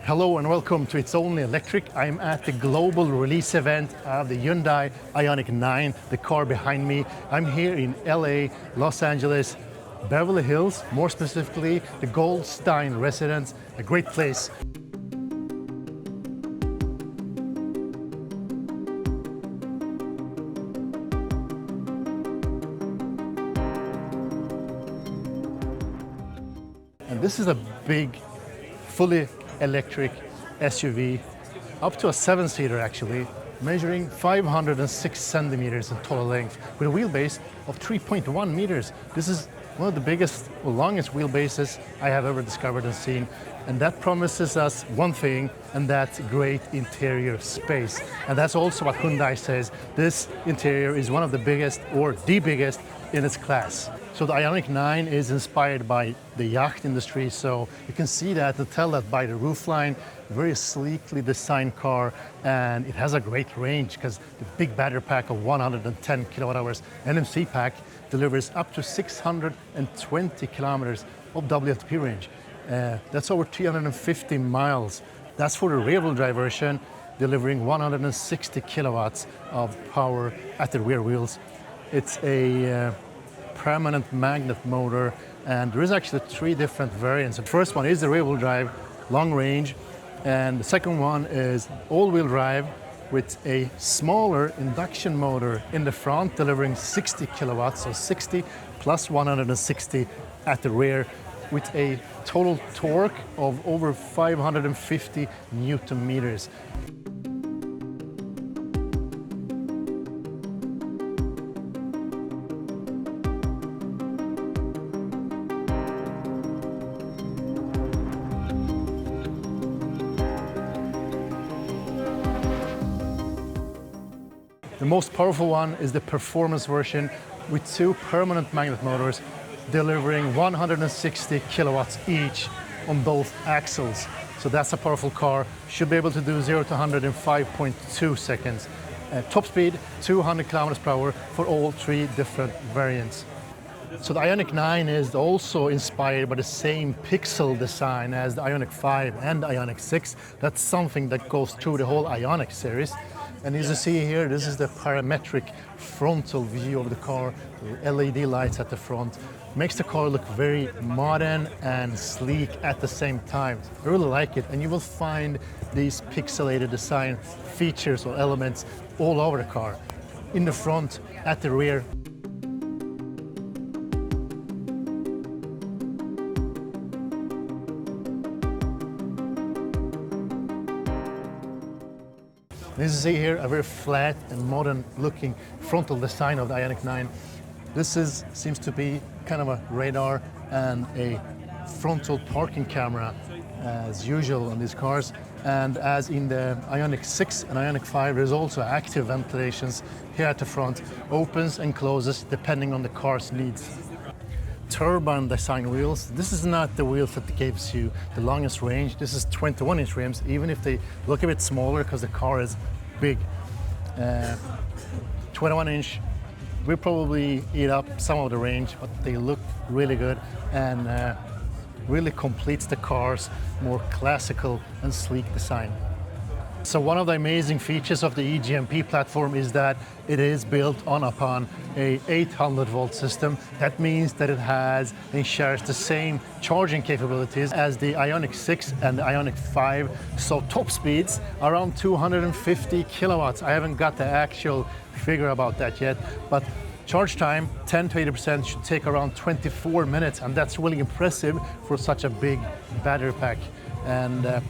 Hello and welcome to It's Only Electric. I'm at the global release event of the Hyundai IONIQ 9, the car behind me. I'm here in LA, Los Angeles, Beverly Hills, more specifically the Goldstein residence, a great place. And this is a big, fully electric SUV, up to a 7-seater actually, measuring 506 centimeters in total length, with a wheelbase of 3.1 meters. This is one of the biggest or longest wheelbases I have ever discovered and seen. And that promises us one thing, and that's great interior space. And that's also what Hyundai says. This interior is one of the biggest, or the biggest, in its class. So the IONIQ 9 is inspired by the yacht industry, so you can see that and tell that by the roofline. Very sleekly designed car, and it has a great range because the big battery pack of 110 kilowatt hours NMC pack delivers up to 620 kilometers of WLTP range. That's over 350 miles. That's for the rear-wheel drive version, delivering 160 kilowatts of power at the rear wheels. It's a permanent magnet motor, and there is actually 3 different variants. The first one is the rear-wheel drive, long range, and the second one is all-wheel drive with a smaller induction motor in the front, delivering 60 kilowatts, so 60 plus 160 at the rear, with a total torque of over 550 Newton meters. The most powerful one is the performance version with 2 permanent magnet motors delivering 160 kilowatts each on both axles. So that's a powerful car. Should be able to do 0 to 100 in 5.2 seconds. Top speed, 200 kilometers per hour for all 3 different variants. So the IONIQ 9 is also inspired by the same pixel design as the IONIQ 5 and the IONIQ 6. That's something that goes through the whole IONIQ series. And as you see here, this is the parametric frontal view of the car, LED lights at the front. Makes the car look very modern and sleek at the same time. I really like it, and you will find these pixelated design features or elements all over the car. In the front, at the rear. As you see here, a very flat and modern looking frontal design of the IONIQ 9. This seems to be kind of a radar and a frontal parking camera as usual on these cars. And as in the IONIQ 6 and IONIQ 5, there's also active ventilations here at the front. Opens and closes depending on the car's needs. Turbine design wheels. This is not the wheels that gives you the longest range. This is 21-inch rims, even if they look a bit smaller because the car is big. 21-inch will probably eat up some of the range, but they look really good and really completes the car's more classical and sleek design. So one of the amazing features of the EGMP platform is that it is built upon a 800-volt system. That means that it has and shares the same charging capabilities as the IONIQ 6 and the IONIQ 5. So top speeds around 250 kilowatts. I haven't got the actual figure about that yet, but charge time, 10 to 80%, should take around 24 minutes, and that's really impressive for such a big battery pack. And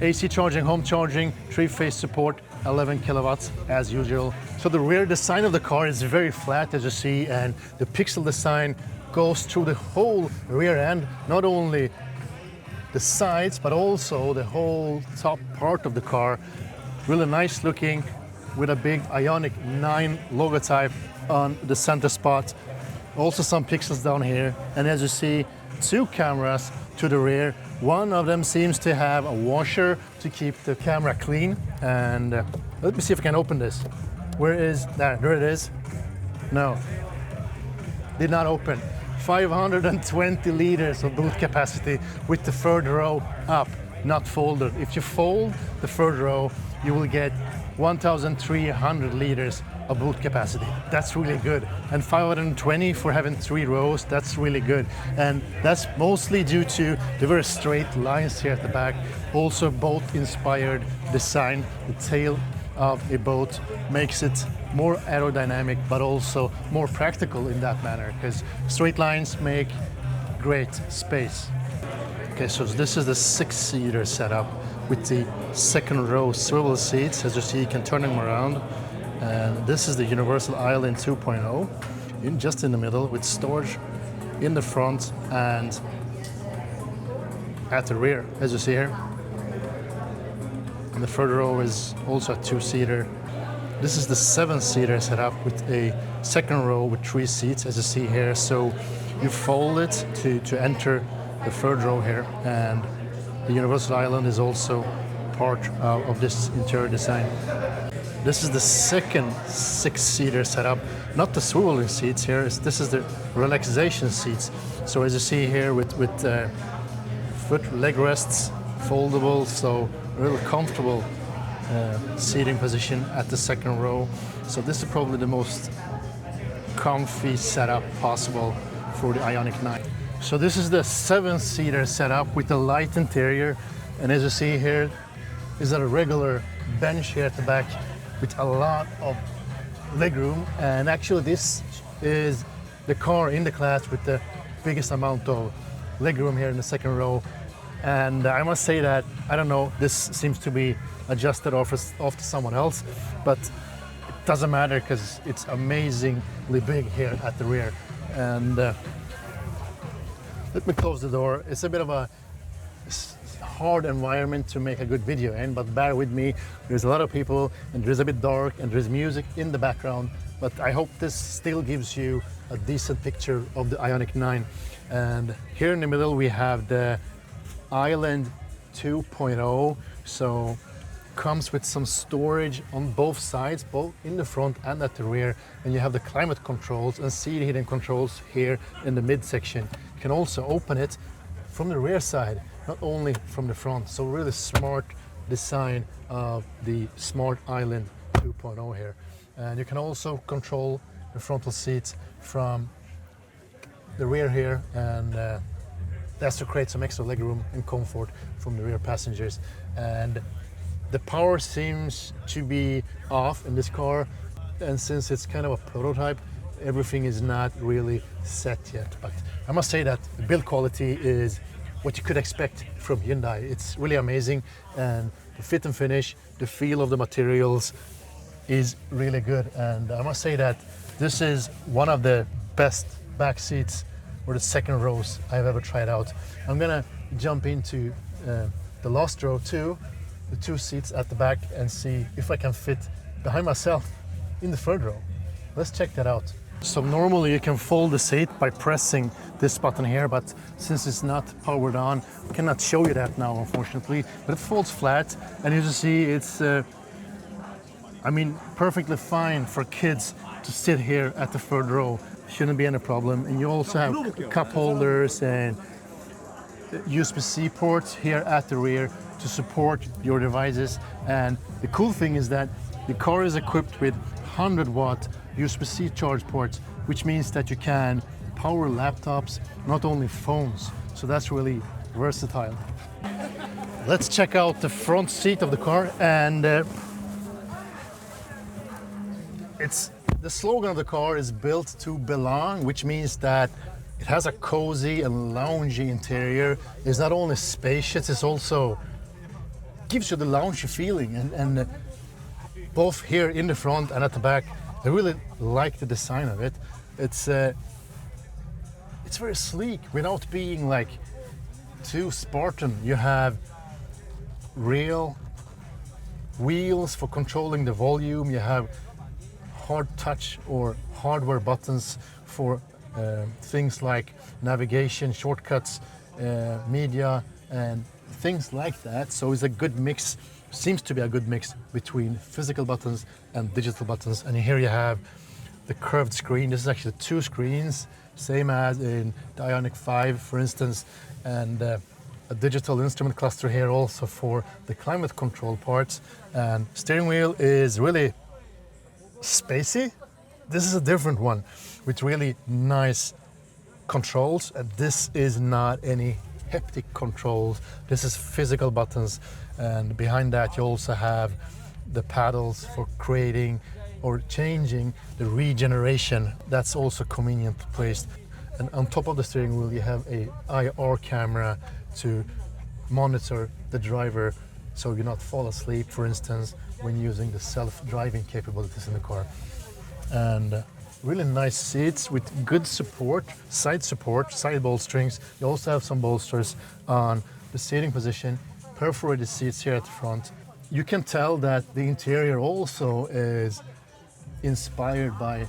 AC charging, home charging, 3-phase support, 11 kilowatts as usual. So the rear design of the car is very flat, as you see, and the pixel design goes through the whole rear end, not only the sides, but also the whole top part of the car. Really nice looking, with a big IONIQ 9 logotype on the center spot. Also some pixels down here, and as you see, 2 cameras to the rear. One of them seems to have a washer to keep the camera clean. And let me see if I can open this. Where is that? There it is. No, did not open. 520 liters of boot capacity with the third row up. not folded. If you fold the third row, you will get 1,300 liters of boot capacity. That's really good. And 520 for having 3 rows, that's really good. And that's mostly due to the very straight lines here at the back. Also boat inspired design. The tail of a boat makes it more aerodynamic, but also more practical in that manner, because straight lines make great space. Okay, so this is the 6-seater setup with the second row swivel seats. As you see, you can turn them around. And this is the Universal Island 2.0, just in the middle, with storage in the front and at the rear, as you see here. And the third row is also a 2-seater. This is the 7-seater setup with a second row with 3 seats, as you see here. So you fold it to enter the third row here, and the Universal Island is also part of this interior design. This is the second 6-seater setup, not the swiveling seats here. This is the relaxation seats. So as you see here with foot leg rests, foldable, so really comfortable seating position at the second row. So this is probably the most comfy setup possible for the IONIQ 9. So this is the 7-seater setup with the light interior, and as you see here is a regular bench here at the back with a lot of legroom. And actually this is the car in the class with the biggest amount of legroom here in the second row. And I must say that, I don't know, this seems to be adjusted off to someone else, but it doesn't matter because it's amazingly big here at the rear. And let me close the door. It's a bit of a hard environment to make a good video in, but bear with me. There's a lot of people and there's a bit dark and there's music in the background, but I hope this still gives you a decent picture of the IONIQ 9. And here in the middle we have the Island 2.0, so comes with some storage on both sides, both in the front and at the rear, and you have the climate controls and seat heating controls here in the midsection. You can also open it from the rear side, not only from the front. So really smart design of the Smart Island 2.0 here. And you can also control the frontal seats from the rear here, and that's to create some extra legroom and comfort from the rear passengers. And the power seems to be off in this car, and since it's kind of a prototype, everything is not really set yet. But I must say that the build quality is what you could expect from Hyundai. It's really amazing, and the fit and finish, the feel of the materials is really good. And I must say that this is one of the best back seats or the second rows I've ever tried out. I'm gonna jump into the last row too, the 2 seats at the back, and see if I can fit behind myself in the third row. Let's check that out. So normally you can fold the seat by pressing this button here, but since it's not powered on, I cannot show you that now, unfortunately. But it folds flat, and as you see, it's I mean, perfectly fine for kids to sit here at the third row. Shouldn't be any problem. And you also have cup holders and USB-C ports here at the rear to support your devices. And the cool thing is that the car is equipped with 100-watt USB-C charge ports, which means that you can power laptops, not only phones. So that's really versatile. Let's check out the front seat of the car, and the slogan of the car is built to belong, which means that it has a cozy and loungy interior. It's not only spacious, it's also gives you the loungy feeling. And both here in the front and at the back, I really like the design of it. It's very sleek without being like too Spartan. You have real wheels for controlling the volume. You have hard touch or hardware buttons for things like navigation, shortcuts, media, and things like that. So it's a good mix, seems to be a good mix between physical buttons and digital buttons. And here you have the curved screen. This is actually 2 screens, same as in the IONIQ 5, for instance. And a digital instrument cluster here also for the climate control parts. And steering wheel is really spacey. This is a different one with really nice controls, and this is not any haptic controls. This is physical buttons, and behind that you also have the paddles for creating or changing the regeneration. That's also conveniently placed. And on top of the steering wheel you have a IR camera to monitor the driver so you not fall asleep, for instance, when using the self-driving capabilities in the car. And really nice seats with good support, side bolsterings. You also have some bolsters on the seating position, perforated seats here at the front. You can tell that the interior also is inspired by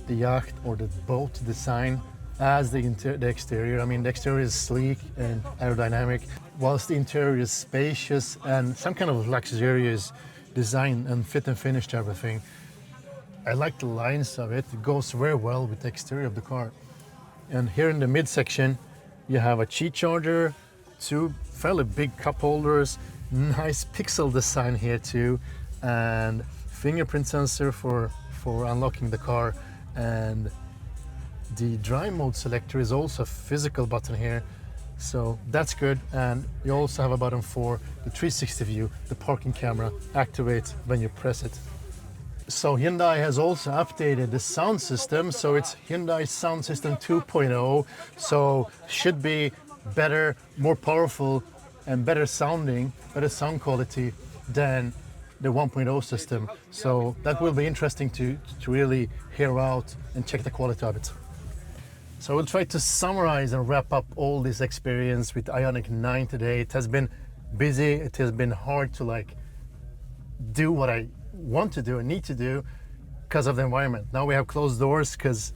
the yacht or the boat design as the exterior. I mean, the exterior is sleek and aerodynamic, whilst the interior is spacious and some kind of luxurious design and fit and finish to everything. I like the lines of it. It goes very well with the exterior of the car. And here in the midsection, you have a Qi charger, two fairly big cup holders, nice pixel design here too, and fingerprint sensor for unlocking the car. And the drive mode selector is also a physical button here, so that's good. And you also have a button for the 360 view, the parking camera activates when you press it. So Hyundai has also updated the sound system, so it's Hyundai Sound System 2.0, so should be better, more powerful and better sounding, better sound quality than the 1.0 system. So that will be interesting to really hear out and check the quality of it. So we'll try to summarize and wrap up all this experience with IONIQ 9 today. It has been busy, it has been hard to do what I want to do and need to do because of the environment. Now we have closed doors because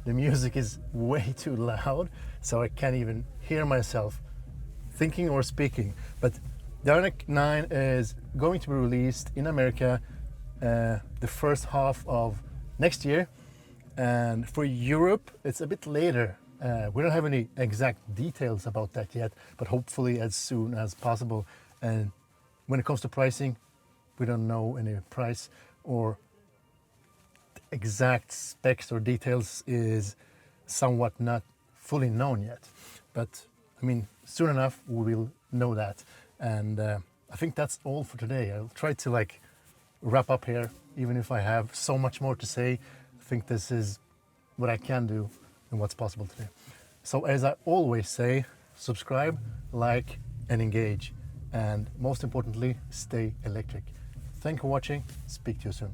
the music is way too loud, so I can't even hear myself thinking or speaking. But the IONIQ 9 is going to be released in America the first half of next year, and for Europe it's a bit later. We don't have any exact details about that yet, but hopefully as soon as possible. And when it comes to pricing, we don't know any price or exact specs or details is somewhat not fully known yet. But I mean, soon enough we will know that. And I think that's all for today. I'll try to wrap up here, even if I have so much more to say. I think this is what I can do and what's possible today. So as I always say, subscribe, like, and engage. And most importantly, stay electric. Thank you for watching. Speak to you soon.